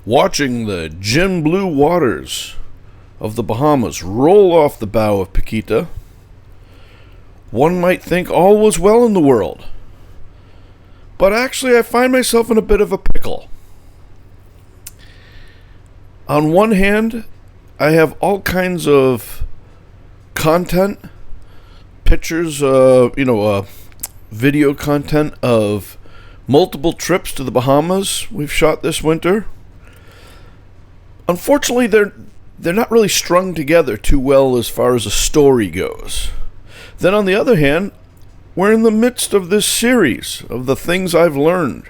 Watching the gin blue waters of the Bahamas roll off the bow of Paquita, one might think all was well in the world. But actually, I find myself in a bit of a pickle. On one hand, I have all kinds of content, pictures, video content of multiple trips to the Bahamas we've shot this winter. Unfortunately, they're not really strung together too well as far as a story goes. Then on the other hand, we're in the midst of this series of the things I've learned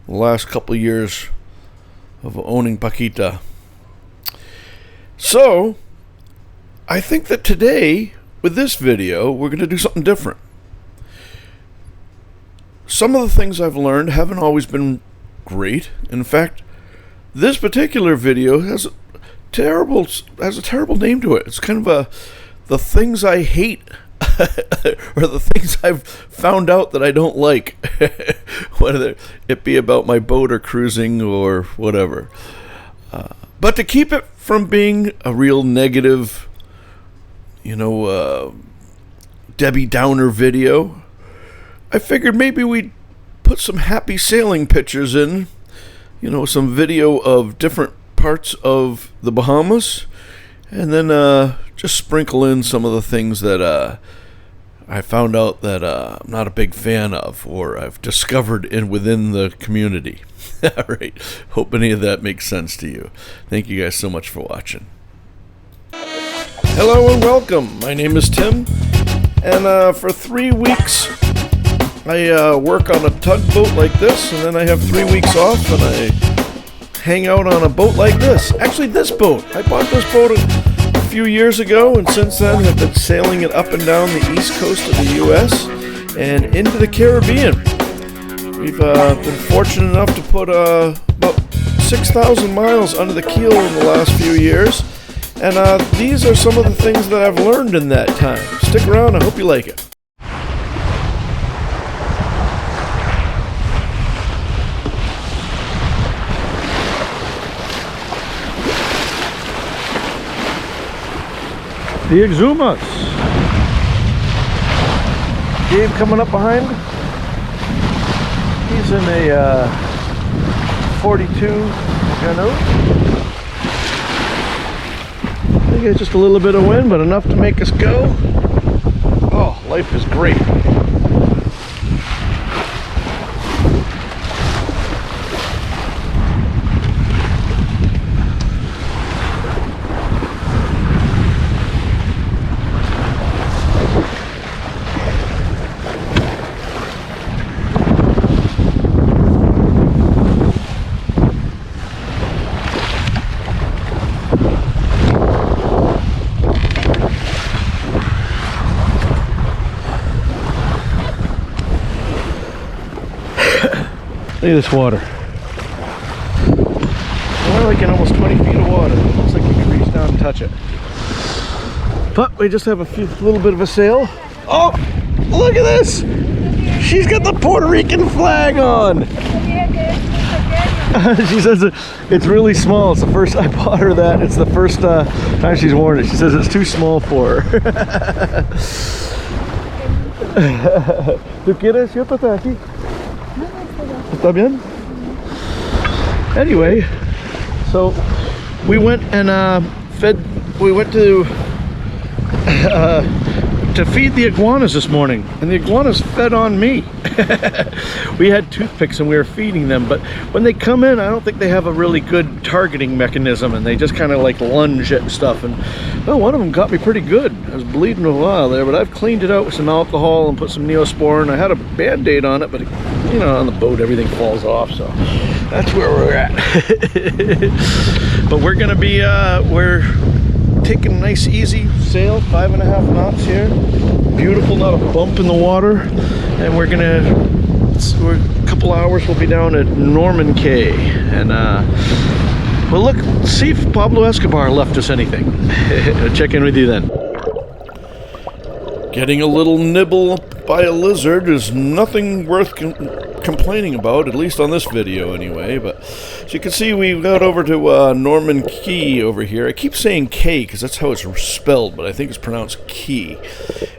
the last couple of years of owning Paquita. So, I think that today, with this video, we're going to do something different. Some of the things I've learned haven't always been great. In fact, this particular video has a terrible name to it. It's kind of the things I hate, or the things I've found out that I don't like, whether it be about my boat or cruising or whatever. But to keep it from being a real negative, Debbie Downer video, I figured maybe we'd put some happy sailing pictures in, some video of different parts of the Bahamas, and then just sprinkle in some of the things that I found out that I'm not a big fan of, or I've discovered within the community. All right, hope any of that makes sense to you. Thank you guys so much for watching. Hello and welcome. My name is Tim, and for 3 weeks I work on a tugboat like this, and then I have 3 weeks off and I hang out on a boat like this. Actually, this boat. I bought this boat a few years ago, and since then have been sailing it up and down the east coast of the U.S. and into the Caribbean. We've been fortunate enough to put about 6,000 miles under the keel in the last few years, and these are some of the things that I've learned in that time. Stick around, I hope you like it. The Exumas. Gabe coming up behind. He's in a 42 canoe. I think it's just a little bit of wind, but enough to make us go. Oh, life is great. Look at this water. We're like in almost 20 feet of water. It looks like you can reach down and touch it. But we just have a little bit of a sail. Oh, look at this! She's got the Puerto Rican flag on. She says it's really small. It's the first I bought her that. It's the first time she's worn it. She says it's too small for her. ¿Tú quieres? Yo te aquí. ¿Está bien? Anyway, so we went and we went to feed the iguanas this morning, and the iguanas fed on me. We had toothpicks and we were feeding them, but when they come in, I don't think they have a really good targeting mechanism, and they just kind of like lunge at stuff. And one of them got me pretty good. I was bleeding a while there, but I've cleaned it out with some alcohol and put some Neosporin. I had a band-aid on it, but on the boat everything falls off, so that's where we're at. But we're gonna be we're taking a nice easy sail, 5.5 knots here. Beautiful, not a bump in the water. And we're a couple hours we'll be down at Norman Cay, and well, see if Pablo Escobar left us anything. Check in with you then. Getting a little nibble by a lizard is nothing worth complaining about, at least on this video anyway. But as you can see, we got over to Norman Key over here. I keep saying K because that's how it's spelled, but I think it's pronounced Key.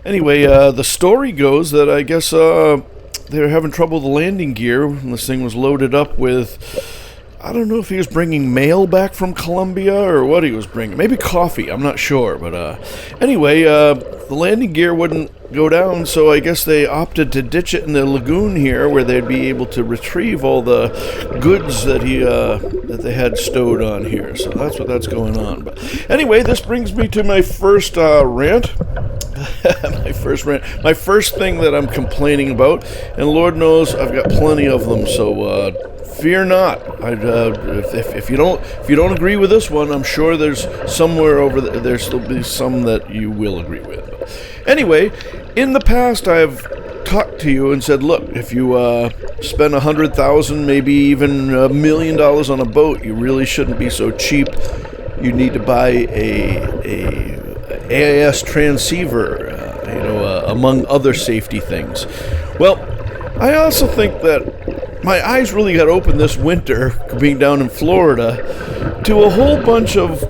Anyway, the story goes that I guess they were having trouble with the landing gear when this thing was loaded up with, I don't know if he was bringing mail back from Colombia or what he was bringing. Maybe coffee, I'm not sure. But anyway, the landing gear wouldn't go down, so I guess they opted to ditch it in the lagoon here where they'd be able to retrieve all the goods that that they had stowed on here. So that's going on. But anyway, this brings me to my first rant. My first thing that I'm complaining about, and Lord knows I've got plenty of them, so fear not. If you don't agree with this one, I'm sure there's somewhere over there'll be some that you will agree with. Anyway, in the past I've talked to you and said, look, if you spend $100,000, maybe even $1 million on a boat, you really shouldn't be so cheap. You need to buy a AIS transceiver, among other safety things. Well, I also think that my eyes really got open this winter, being down in Florida, to a whole bunch of,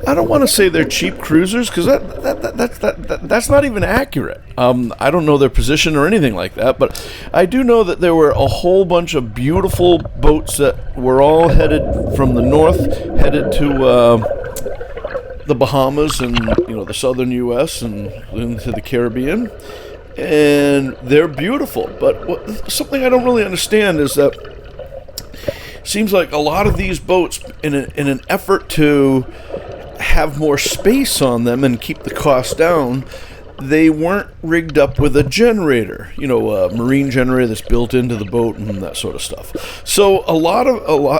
I don't want to say they're cheap cruisers, because that's not even accurate. I don't know their position or anything like that, but I do know that there were a whole bunch of beautiful boats that were all headed from the north, headed to the Bahamas and the southern U.S. and into the Caribbean, and they're beautiful. But something I don't really understand is that it seems like a lot of these boats, in an effort to have more space on them and keep the cost down, they weren't rigged up with a generator, a marine generator that's built into the boat and that sort of stuff. So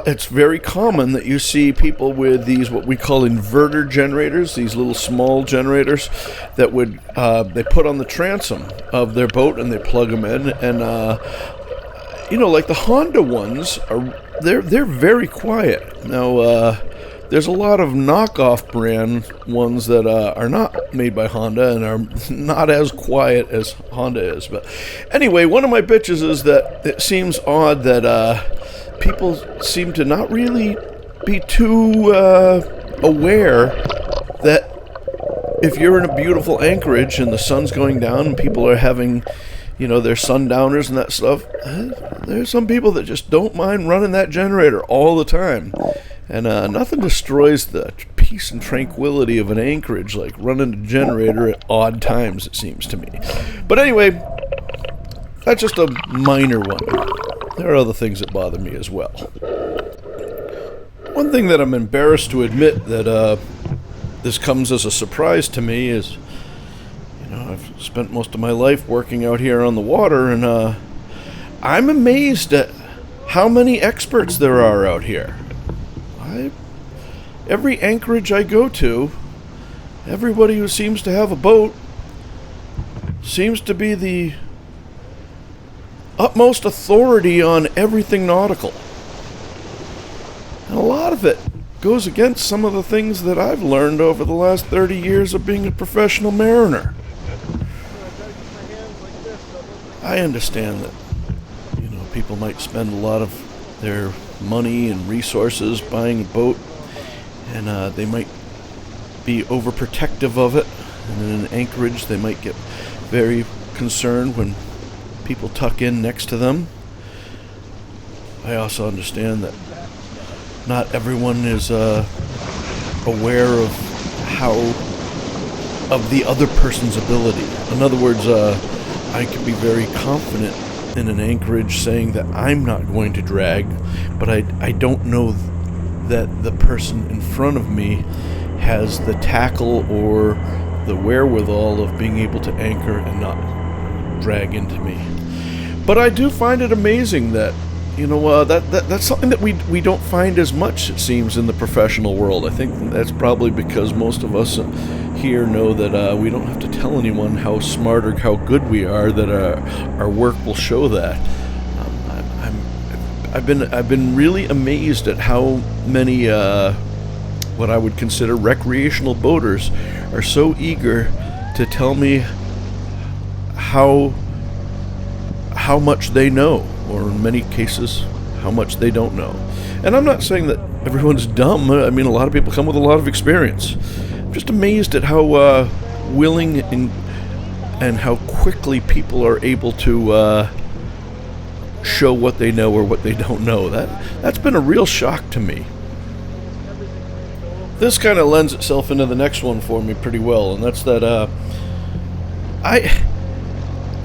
it's very common that you see people with these, what we call inverter generators, these little small generators that they put on the transom of their boat and they plug them in. And, like the Honda ones, they're very quiet. Now, there's a lot of knockoff brand ones that are not made by Honda and are not as quiet as Honda is. But anyway, one of my bitches is that it seems odd that people seem to not really be too aware that if you're in a beautiful anchorage and the sun's going down and people are having their sundowners and that stuff, there's some people that just don't mind running that generator all the time. And nothing destroys the peace and tranquility of an anchorage like running a generator at odd times, it seems to me. But anyway, that's just a minor one. There are other things that bother me as well. One thing that I'm embarrassed to admit that this comes as a surprise to me is, I've spent most of my life working out here on the water, and I'm amazed at how many experts there are out here. Every anchorage I go to, everybody who seems to have a boat seems to be the utmost authority on everything nautical. And a lot of it goes against some of the things that I've learned over the last 30 years of being a professional mariner. I understand that, people might spend a lot of their money and resources buying a boat, and they might be overprotective of it, and in an anchorage they might get very concerned when people tuck in next to them. I also understand that not everyone is aware of the other person's ability. In other words, I can be very confident in an anchorage saying that I'm not going to drag, but I don't know that the person in front of me has the tackle or the wherewithal of being able to anchor and not drag into me. But I do find it amazing that that's something that we don't find as much, it seems, in the professional world. I think that's probably because most of us here know that we don't have to tell anyone how smart or how good we are, that our work will show that. I've been really amazed at how many what I would consider recreational boaters are so eager to tell me how how much they know, or in many cases, how much they don't know. And I'm not saying that everyone's dumb. I mean, a lot of people come with a lot of experience. I'm just amazed at how willing and how quickly people are able to show what they know or what they don't know. That's been a real shock to me. This kind of lends itself into the next one for me pretty well, and that's that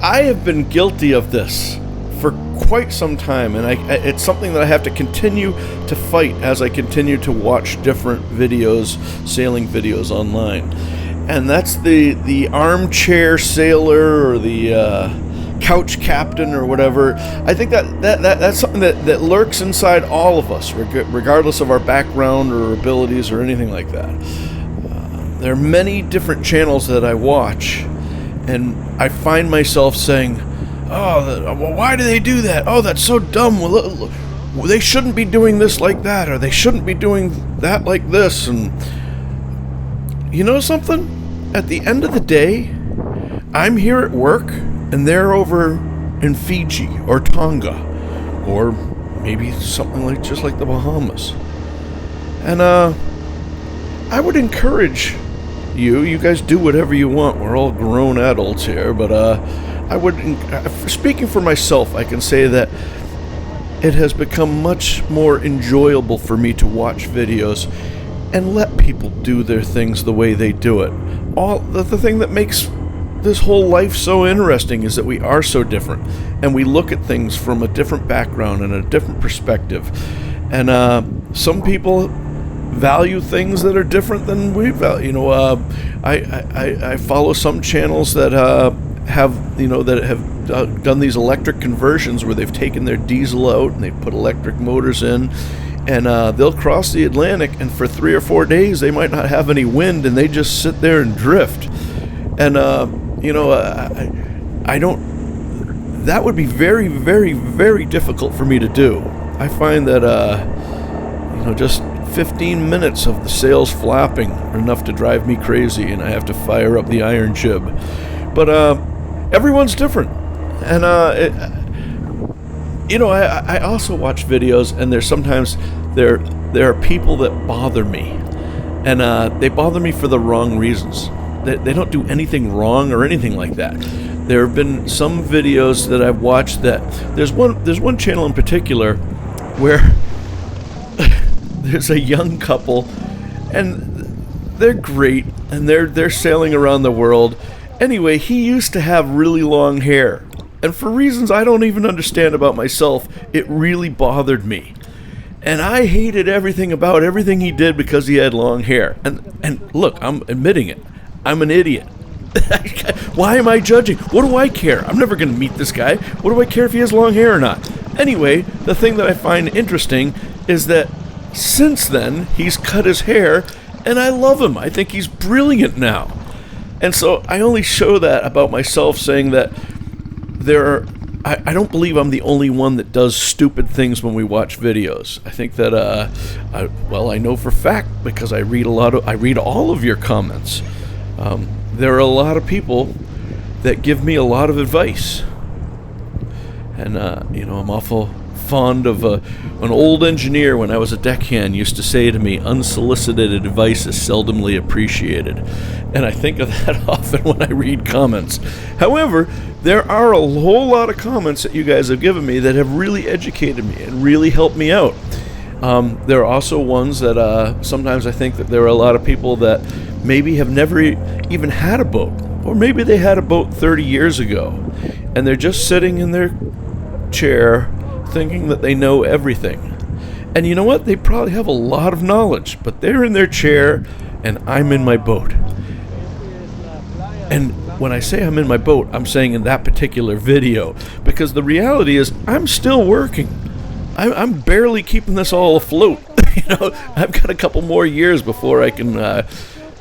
I have been guilty of this for quite some time, and it's something that I have to continue to fight as I continue to watch different videos, sailing videos online. And that's the Armchair Sailor, or the couch captain, or whatever. I think that's something that lurks inside all of us, regardless of our background or abilities or anything like that. There are many different channels that I watch, and I find myself saying, "Oh, why do they do that? Oh, that's so dumb. Well, they shouldn't be doing this like that, or they shouldn't be doing that like this." And you know something? At the end of the day, I'm here at work, and they're over in Fiji or Tonga, or maybe something like just like the Bahamas. And I would encourage you guys do whatever you want. We're all grown adults here, but I would, speaking for myself, I can say that it has become much more enjoyable for me to watch videos and let people do their things the way they do it. The thing that makes this whole life so interesting is that we are so different, and we look at things from a different background and a different perspective. And some people value things that are different than we value. You know, I follow some channels that have done these electric conversions where they've taken their diesel out and they've put electric motors in, and they'll cross the Atlantic, and for 3 or 4 days they might not have any wind, and they just sit there and drift. And I don't. That would be very, very, very difficult for me to do. I find that just 15 minutes of the sails flapping are enough to drive me crazy, and I have to fire up the iron jib. But everyone's different, and I also watch videos, and there are people that bother me, and they bother me for the wrong reasons. They don't do anything wrong or anything like that. There have been some videos that I've watched that there's one channel in particular where there's a young couple, and they're great, and they're sailing around the world. Anyway, he used to have really long hair, and for reasons I don't even understand about myself, it really bothered me. And I hated everything about everything he did because he had long hair. And look, I'm admitting it. I'm an idiot. Why am I judging? What do I care? I'm never going to meet this guy. What do I care if he has long hair or not? Anyway, the thing that I find interesting is that since then, he's cut his hair, and I love him. I think he's brilliant now. And so I only show that about myself, saying that I don't believe I'm the only one that does stupid things when we watch videos. I think that, I know for fact, because I read all of your comments. There are a lot of people that give me a lot of advice, and I'm awful fond of an old engineer when I was a deckhand used to say to me, "Unsolicited advice is seldomly appreciated," and I think of that often when I read comments. However, there are a whole lot of comments that you guys have given me that have really educated me and really helped me out. There are also ones that sometimes I think that there are a lot of people that maybe have never even had a boat, or maybe they had a boat 30 years ago, and they're just sitting in their chair thinking that they know everything. And you know what? They probably have a lot of knowledge, but they're in their chair and I'm in my boat. And when I say I'm in my boat, I'm saying in that particular video, because the reality is I'm still working. I'm barely keeping this all afloat. I've got a couple more years before I can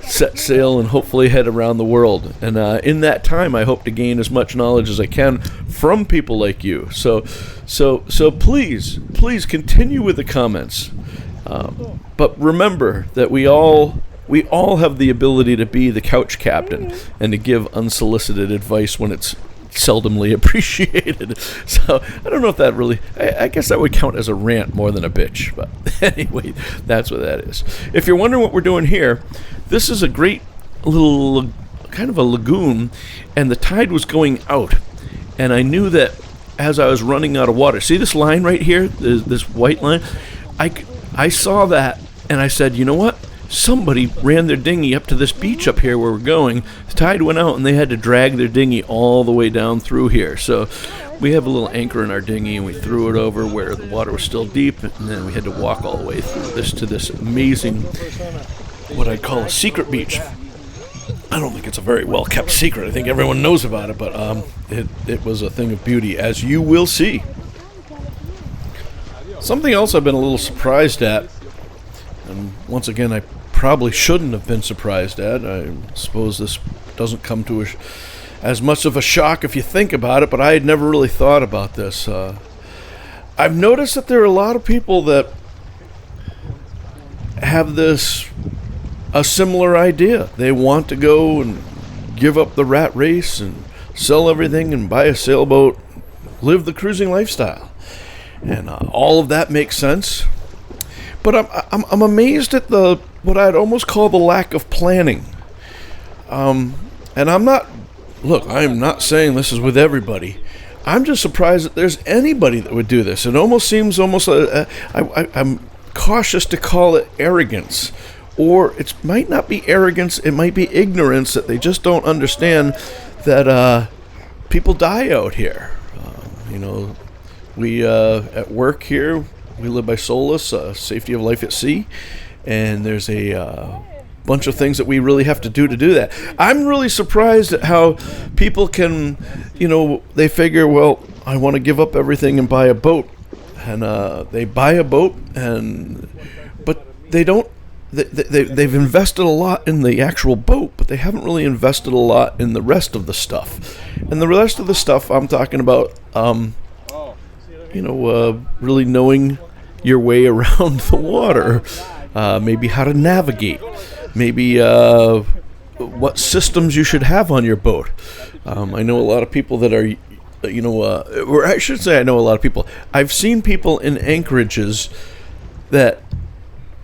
set sail and hopefully head around the world. And in that time, I hope to gain as much knowledge as I can from people like you. So please continue with the comments. But remember that we all have the ability to be the couch captain and to give unsolicited advice when it's seldomly appreciated. So I don't know if that really, I guess that would count as a rant more than a bitch. But anyway, that's what that is. If you're wondering what we're doing here, this is a great little kind of a lagoon, and the tide was going out. And I knew that as I was running out of water, see this line right here, this white line? I saw that, and I said, you know what? Somebody ran their dinghy up to this beach up here where we're going. The tide went out, and they had to drag their dinghy all the way down through here. So we have a little anchor in our dinghy, and we threw it over where the water was still deep, and then we had to walk all the way through this to this amazing, what I'd call a secret beach. I don't think it's a very well-kept secret. I think everyone knows about it, but it was a thing of beauty, as you will see. Something else I've been a little surprised at, and once again, I probably shouldn't have been surprised at. I suppose this doesn't come to as much of a shock if you think about it, but I had never really thought about this. I've noticed that there are a lot of people that have a similar idea. They want to go and give up the rat race and sell everything and buy a sailboat, live the cruising lifestyle. And all of that makes sense. But I'm amazed at what I'd almost call the lack of planning. And I'm not saying this is with everybody. I'm just surprised that there's anybody that would do this. It almost seems I'm cautious to call it arrogance. Or it might not be arrogance, it might be ignorance, that they just don't understand that people die out here. We at work here, we live by SOLAS, safety of life at sea, and there's a bunch of things that we really have to do that. I'm really surprised at how people can, they figure, well, I want to give up everything and buy a boat. And they buy a boat, but they don't. They've invested a lot in the actual boat, but they haven't really invested a lot in the rest of the stuff. And the rest of the stuff I'm talking about, really knowing your way around the water, maybe how to navigate, maybe what systems you should have on your boat. I know a lot of people that are, or I should say I know a lot of people. I've seen people in anchorages that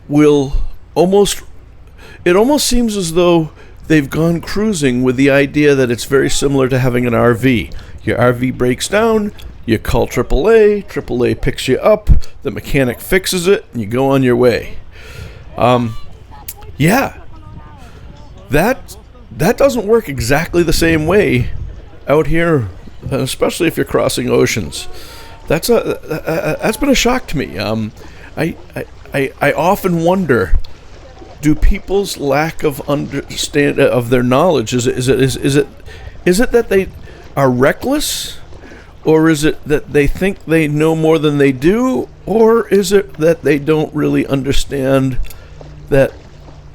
will it almost seems as though they've gone cruising with the idea that it's very similar to having an RV. Your RV breaks down, you call AAA, AAA picks you up, the mechanic fixes it, and you go on your way. That doesn't work exactly the same way out here, especially if you're crossing oceans. That's been a shock to me. I often wonder, do people's lack of of their knowledge, is it that they are reckless, or is it that they think they know more than they do, or is it that they don't really understand that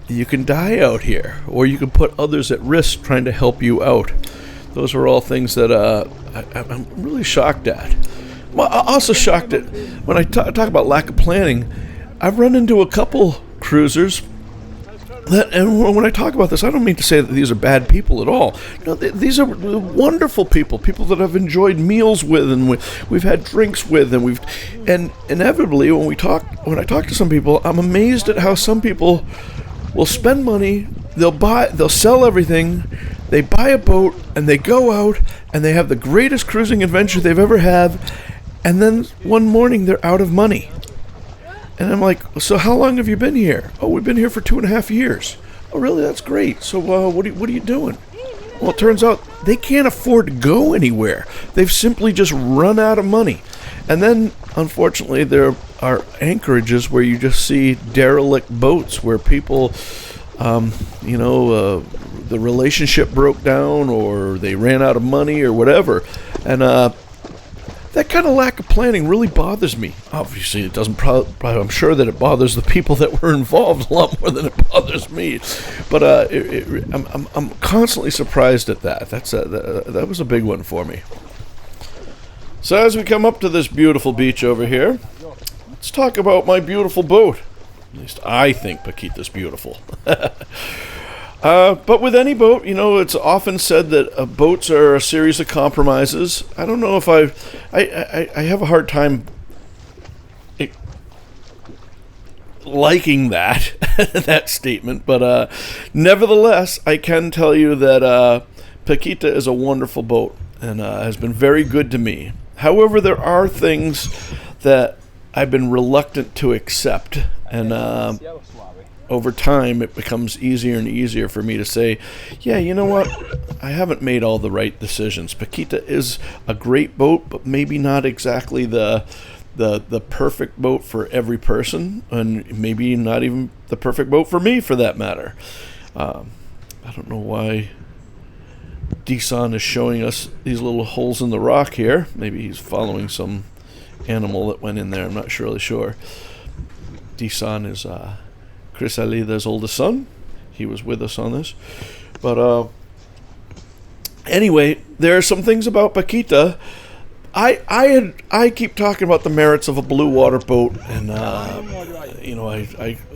you can die out here, or you can put others at risk trying to help you out? Those are all things that I'm really shocked at. Well, I'm also shocked at, when I talk about lack of planning, I've run into a couple cruisers and when I talk about this, I don't mean to say that these are bad people at all. No, these are wonderful people that I've enjoyed meals with, and we've had drinks with, and inevitably when I talk to some people, I'm amazed at how some people will spend money, they'll sell everything, they buy a boat, and they go out and they have the greatest cruising adventure they've ever had, and then one morning they're out of money. And I'm like, so how long have you been here? Oh, we've been here for 2.5 years. Oh, really? That's great. So what are you doing? Well, it turns out they can't afford to go anywhere. They've simply just run out of money. And then, unfortunately, there are anchorages where you just see derelict boats where people, the relationship broke down, or they ran out of money, or whatever. And that kind of lack of planning really bothers me. Obviously, it doesn't. I'm sure that it bothers the people that were involved a lot more than it bothers me. But I'm constantly surprised at that. That was a big one for me. So as we come up to this beautiful beach over here, let's talk about my beautiful boat. At least I think Paquita's beautiful. But with any boat, it's often said that boats are a series of compromises. I don't know if I have a hard time liking that that statement, but nevertheless, I can tell you that Paquita is a wonderful boat and has been very good to me. However, there are things that I've been reluctant to accept, and over time, it becomes easier and easier for me to say, yeah, you know what? I haven't made all the right decisions. Paquita is a great boat, but maybe not exactly the perfect boat for every person, and maybe not even the perfect boat for me, for that matter. I don't know why Desan is showing us these little holes in the rock here. Maybe he's following some animal that went in there. I'm not really sure. Desan is Chris Alida's oldest son. He was with us on this. But anyway, there are some things about Paquita. I keep talking about the merits of a blue water boat, and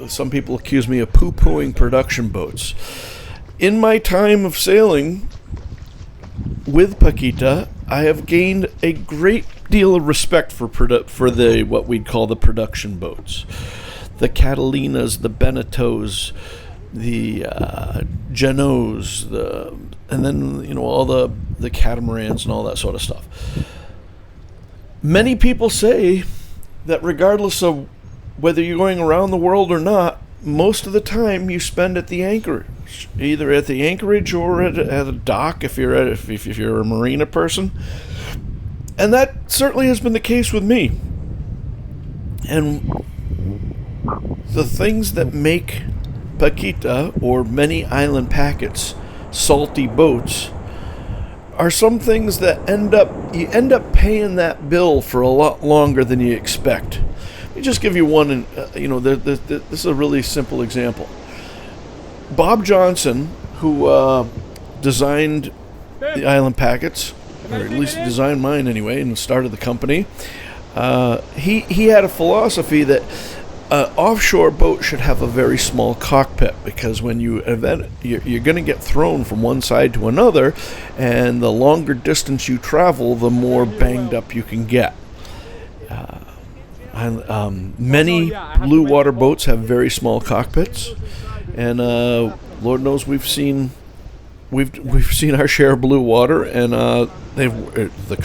some people accuse me of poo-pooing production boats. In my time of sailing with Paquita, I have gained a great deal of respect for the what we'd call the production boats. The Catalinas, the Beneteaus, the Genoes, and then all the catamarans and all that sort of stuff. Many people say that regardless of whether you're going around the world or not, most of the time you spend at the anchorage, either at the anchorage or at a dock if you're a marina person. And that certainly has been the case with me. And the things that make Paquita or many island packets salty boats are some things that you end up paying that bill for a lot longer than you expect. Let me just give you one, and this is a really simple example. Bob Johnson, who designed the island packets, or at least designed mine anyway, and started the company, he had a philosophy that offshore boat should have a very small cockpit, because when you're going to get thrown from one side to another, and the longer distance you travel, the more banged up you can get. Many blue water boats have very small cockpits, and Lord knows we've seen our share of blue water, and the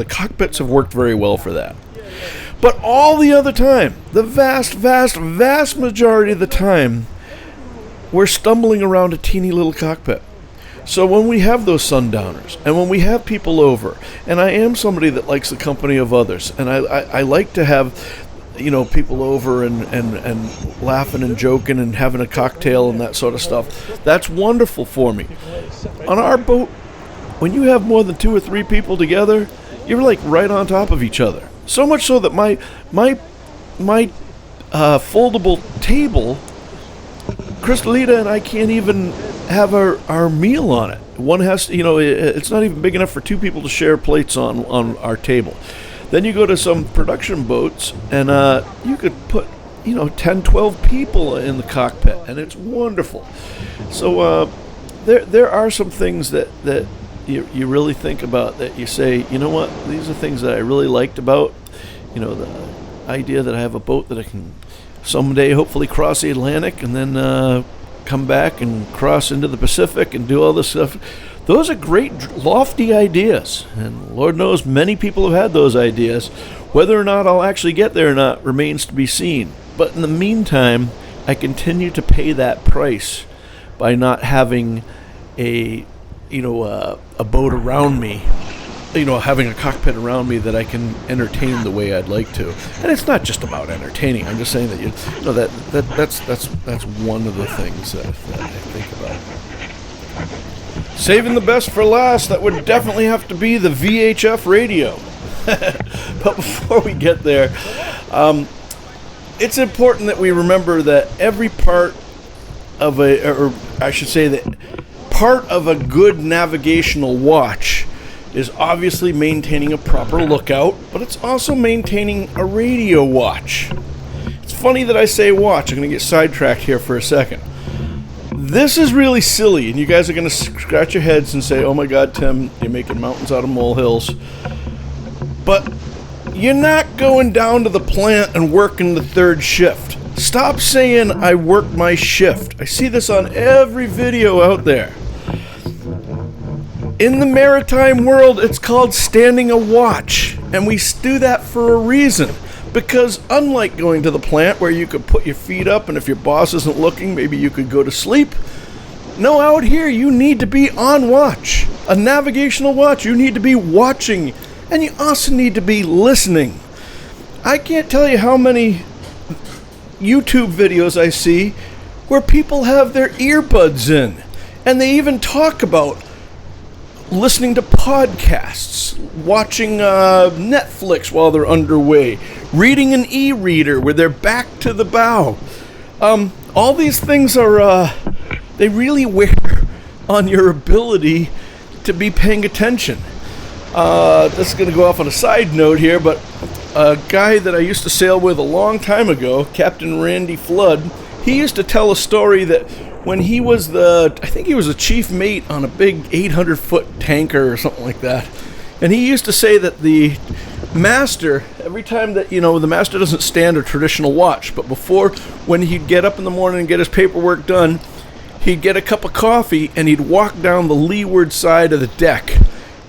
cockpits have worked very well for that. But all the other time, the vast, vast, vast majority of the time, we're stumbling around a teeny little cockpit. So when we have those Sundowners, and when we have people over, and I am somebody that likes the company of others, and I like to have, people over and laughing and joking and having a cocktail and that sort of stuff. That's wonderful for me. On our boat, when you have more than 2 or 3 people together, you're like right on top of each other. So much so that my foldable table, Crystalita and I can't even have our meal on it. One has to, it's not even big enough for 2 people to share plates on our table. Then you go to some production boats, and you could put 10, 12 people in the cockpit, and it's wonderful. So there are some things that you really think about, that you say, you know what, these are things that I really liked about, the idea that I have a boat that I can someday hopefully cross the Atlantic and then come back and cross into the Pacific and do all this stuff. Those are great, lofty ideas, and Lord knows many people have had those ideas. Whether or not I'll actually get there or not remains to be seen. But in the meantime, I continue to pay that price by not having a boat around me, having a cockpit around me that I can entertain the way I'd like to. And it's not just about entertaining. I'm just saying that that's one of the things that I think about. Saving the best for last, that would definitely have to be the VHF radio. But before we get there, it's important that we remember that every part of part of a good navigational watch is obviously maintaining a proper lookout, but it's also maintaining a radio watch. It's funny that I say watch. I'm going to get sidetracked here for a second. This is really silly, and you guys are going to scratch your heads and say, oh my God, Tim, you're making mountains out of molehills. But you're not going down to the plant and working the third shift. Stop saying I work my shift. I see this on every video out there. In the maritime world, it's called standing a watch, and we do that for a reason. Because unlike going to the plant where you could put your feet up and if your boss isn't looking, maybe you could go to sleep. No, out here you need to be on watch. A navigational watch. You need to be watching. And you also need to be listening. I can't tell you how many YouTube videos I see where people have their earbuds in. And they even talk about listening to podcasts, watching Netflix while they're underway, reading an e-reader with their back to the bow. All these things are, they really wear on your ability to be paying attention. This is going to go off on a side note here, but a guy that I used to sail with a long time ago, Captain Randy Flood, he used to tell a story that when he was I think he was a chief mate on a big 800-foot tanker or something like that. And he used to say that the master, every time that, the master doesn't stand a traditional watch, but when he'd get up in the morning and get his paperwork done, he'd get a cup of coffee and he'd walk down the leeward side of the deck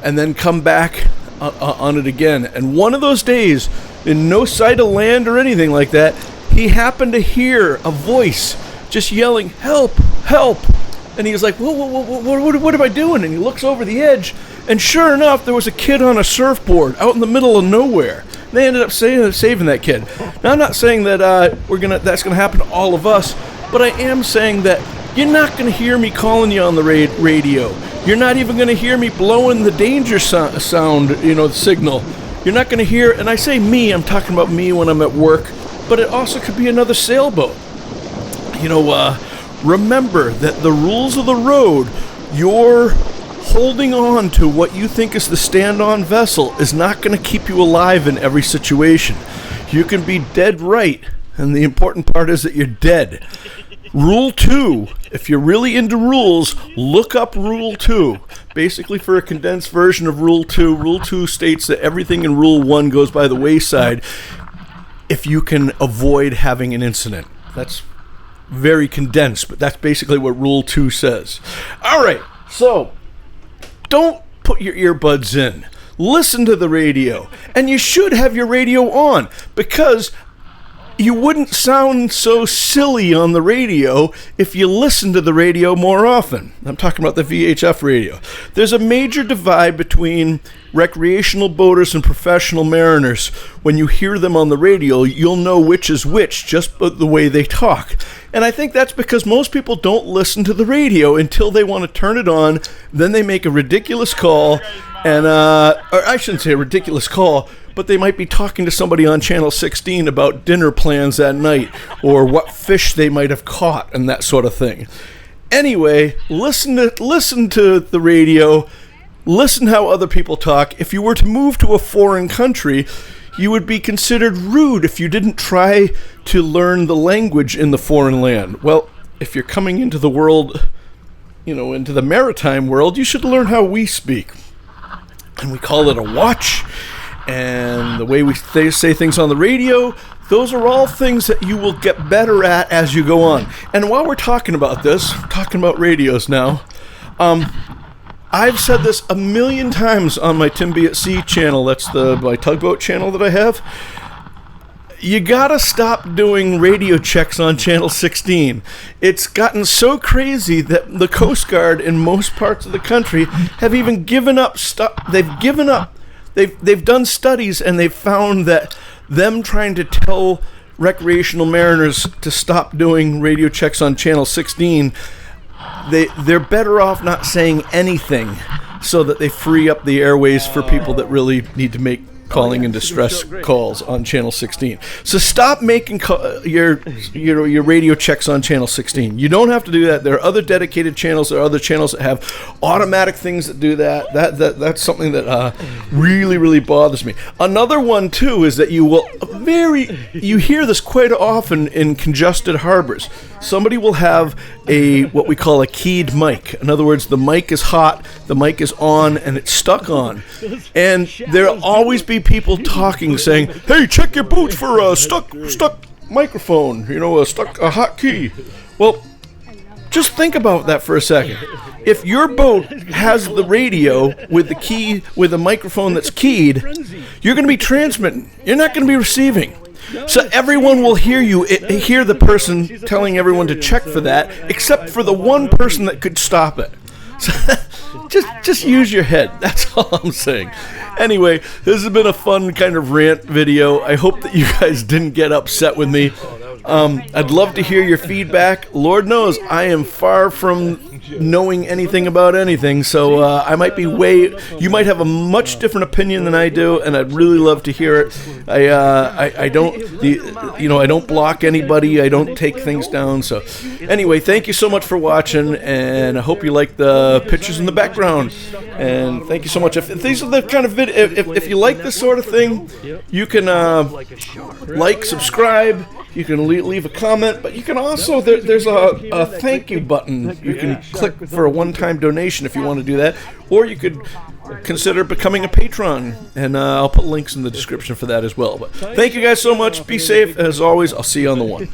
and then come back on it again. And one of those days, in no sight of land or anything like that, he happened to hear a voice just yelling, "Help, help." And he was like, whoa, what am I doing? And he looks over the edge, and sure enough, there was a kid on a surfboard out in the middle of nowhere. They ended up saving that kid. Now, I'm not saying that that's going to happen to all of us, but I am saying that you're not going to hear me calling you on the radio. You're not even going to hear me blowing the danger sound, the signal. You're not going to hear, and I say me, I'm talking about me when I'm at work, but it also could be another sailboat. Remember that the rules of the road, you're holding on to what you think is the stand-on vessel is not going to keep you alive in every situation. You can be dead right, and the important part is that you're dead. Rule 2, if you're really into rules, look up Rule 2. Basically, for a condensed version of Rule 2, Rule 2 states that everything in Rule 1 goes by the wayside if you can avoid having an incident. That's very condensed, but that's basically what Rule 2 says. All right, so don't put your earbuds in. Listen to the radio. And you should have your radio on, because you wouldn't sound so silly on the radio if you listened to the radio more often. I'm talking about the VHF radio. There's a major divide between recreational boaters and professional mariners. When you hear them on the radio, you'll know which is which just by the way they talk. And I think that's because most people don't listen to the radio until they want to turn it on. Then they make a ridiculous call, and or I shouldn't say a ridiculous call, but they might be talking to somebody on Channel 16 about dinner plans that night, or what fish they might have caught, and that sort of thing. Anyway, listen to the radio. Listen how other people talk. If you were to move to a foreign country, you would be considered rude if you didn't try to learn the language in the foreign land. Well, if you're coming into the world, into the maritime world, you should learn how we speak. And we call it a watch. And the way we say things on the radio, those are all things that you will get better at as you go on. And while we're talking about this, talking about radios now, I've said this a million times on my Tim Be at Sea channel. That's my tugboat channel that I have. You gotta stop doing radio checks on Channel 16. It's gotten so crazy that the Coast Guard in most parts of the country have even given up They've given up. They've done studies, and they've found that them trying to tell recreational mariners to stop doing radio checks on Channel 16, they're better off not saying anything so that they free up the airways for people that really need to make calling in distress calls on Channel 16. So stop making your radio checks on Channel 16. You don't have to do that. There are other dedicated channels. There are other channels that have automatic things that do that. That's something that really, really bothers me. Another one, too, is that you hear this quite often in congested harbors. somebody will have what we call a keyed mic. In other words, the mic is hot, the mic is on, and it's stuck on. And there'll always be people talking, saying, "Hey, check your boot for a stuck microphone, a hot key." Well, just think about that for a second. If your boat has the radio with the key, with a microphone that's keyed, you're going to be transmitting. You're not going to be receiving. So everyone will hear the person telling everyone to check for that, except for the one person that could stop it. So just use your head. That's all I'm saying. Anyway, this has been a fun kind of rant video. I hope that you guys didn't get upset with me. I'd love to hear your feedback. Lord knows I am far from knowing anything about anything, so you might have a much different opinion than I do, and I'd really love to hear it. I don't block anybody. I don't take things down. So anyway, thank you so much for watching, and I hope you like the pictures in the background. And thank you so much. If these are the kind of if you like this sort of thing, you can subscribe. You can leave a comment, but you can also, there's a thank you button. You can click for a one-time donation if you want to do that, or you could consider becoming a patron, and I'll put links in the description for that as well. But thank you guys so much. Be safe. As always, I'll see you on the one.